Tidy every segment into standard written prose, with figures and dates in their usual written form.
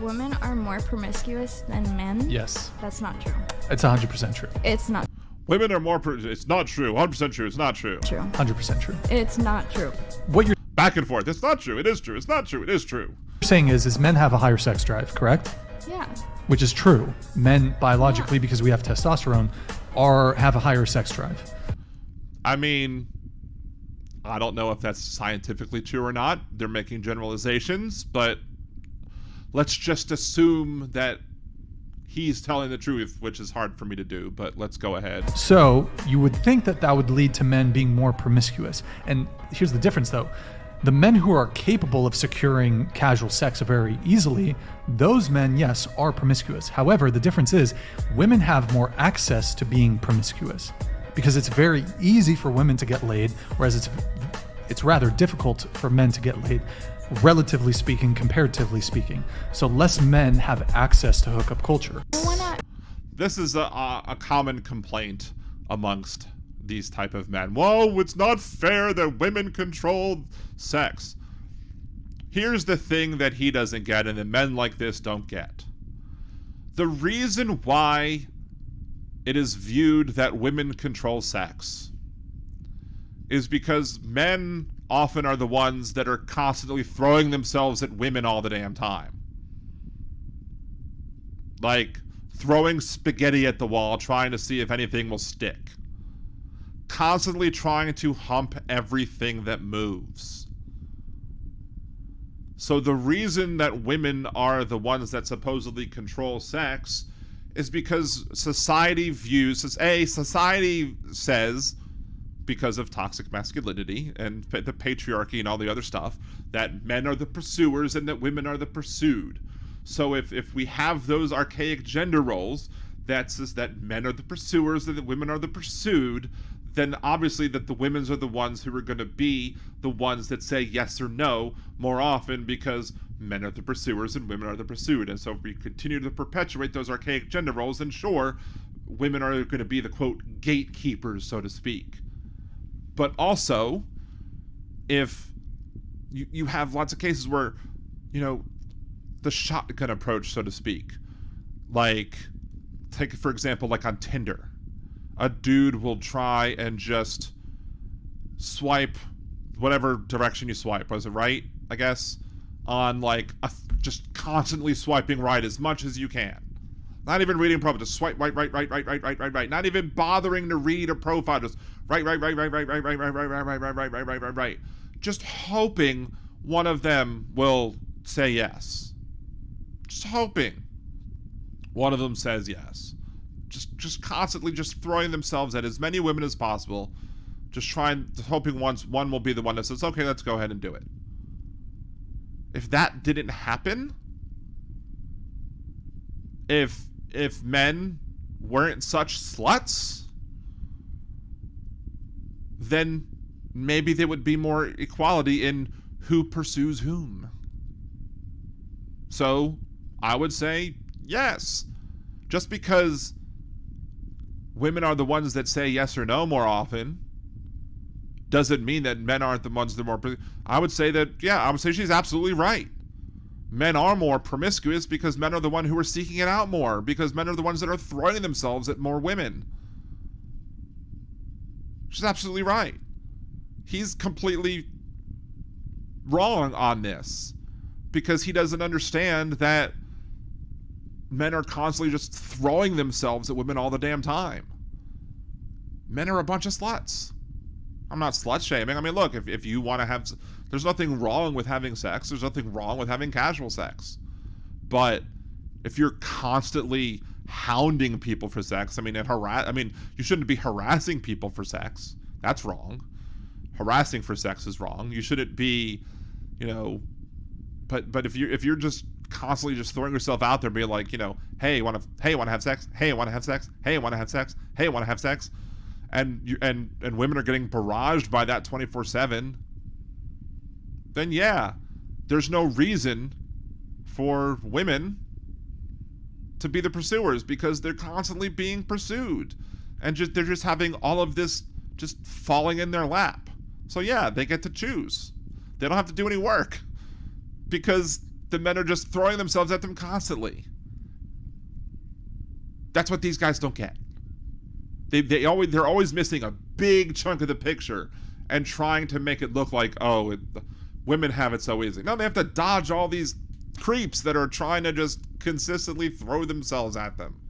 Women are more promiscuous than men? Yes. That's not true. It's 100% true. It's not Women are more. It's not true. 100% true. It's not true. true. 100% true. It's not true. What you're Back and forth. It's not true. It is true. It's not true. It is true. saying is men have a higher sex drive, correct? Yeah. Which is true. Men, biologically, because we have testosterone, have a higher sex drive. I mean, I don't know if that's scientifically true or not. They're making generalizations, but let's just assume that he's telling the truth, which is hard for me to do, but let's go ahead. So you would think that would lead to men being more promiscuous. And here's the difference, though. The men who are capable of securing casual sex very easily, those men, yes, are promiscuous. However, the difference is women have more access to being promiscuous because it's very easy for women to get laid, whereas it's rather difficult for men to get laid, relatively speaking, comparatively speaking. So less men have access to hookup culture. This is a common complaint amongst these type of men. Whoa, it's not fair that women control sex. Here's the thing that he doesn't get and that men like this don't get. The reason why it is viewed that women control sex is because men often are the ones that are constantly throwing themselves at women all the damn time. Like throwing spaghetti at the wall, trying to see if anything will stick. Constantly trying to hump everything that moves. So the reason that women are the ones that supposedly control sex is because society says, because of toxic masculinity and the patriarchy and all the other stuff, that men are the pursuers and that women are the pursued. So if we have those archaic gender roles that says that men are the pursuers and that women are the pursued, then obviously that the women are the ones who are going to be the ones that say yes or no more often because men are the pursuers and women are the pursued. And so if we continue to perpetuate those archaic gender roles, then sure, women are going to be the, quote, gatekeepers, so to speak. But also, if you have lots of cases where, the shotgun approach, so to speak, like, take, for example, like on Tinder. A dude will try and just swipe whatever direction you swipe. Was it right, I guess? On like just constantly swiping right as much as you can. Not even reading profile, just swipe right. Not even bothering to read a profile, just right. Just hoping one of them will say yes. Just hoping one of them says yes. Just constantly just throwing themselves at as many women as possible, hoping one will be the one that says, okay, let's go ahead and do it. If that didn't happen, if men weren't such sluts, then maybe there would be more equality in who pursues whom. So I would say yes. Just because women are the ones that say yes or no more often doesn't mean that men aren't the ones that are more. I would say she's absolutely right. Men are more promiscuous because men are the ones who are seeking it out more, because men are the ones that are throwing themselves at more women. She's absolutely right. He's completely wrong on this because he doesn't understand that men are constantly just throwing themselves at women all the damn time. Men are a bunch of sluts. I'm not slut shaming. I mean, look, if you want to have, there's nothing wrong with having sex. There's nothing wrong with having casual sex. But if you're constantly hounding people for sex, you shouldn't be harassing people for sex. That's wrong. Harassing for sex is wrong. You shouldn't be, but if you're just constantly just throwing yourself out there, being like, hey, want to have sex? Hey, want to have sex? Hey, want to have sex? Hey, want to have sex? And women are getting barraged by that 24/7. Then yeah, there's no reason for women to be the pursuers because they're constantly being pursued, and they're just having all of this just falling in their lap. So yeah, they get to choose. They don't have to do any work because the men are just throwing themselves at them constantly. That's what these guys don't get. They're always missing a big chunk of the picture and trying to make it look like, oh, women have it so easy. No, they have to dodge all these creeps that are trying to just consistently throw themselves at them.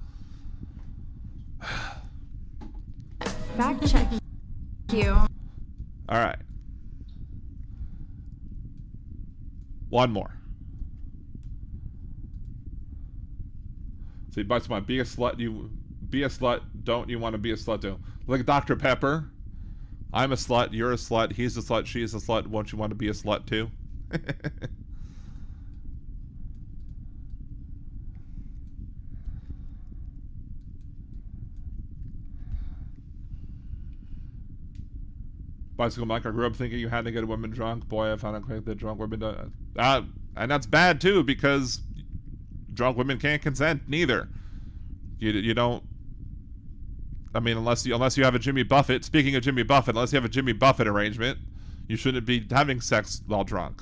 Fact check you. All right. One more. So, but be a slut. You be a slut. Don't you want to be a slut too? Like Dr. Pepper. I'm a slut. You're a slut. He's a slut. She's a slut. Won't you want to be a slut too? Bicycle Mike, I grew up thinking you had to get a woman drunk. Boy, I found out quick that drunk women don't. And that's bad too, because drunk women can't consent neither. You don't. I mean, unless you have a Jimmy Buffett. Speaking of Jimmy Buffett, unless you have a Jimmy Buffett arrangement, you shouldn't be having sex while drunk.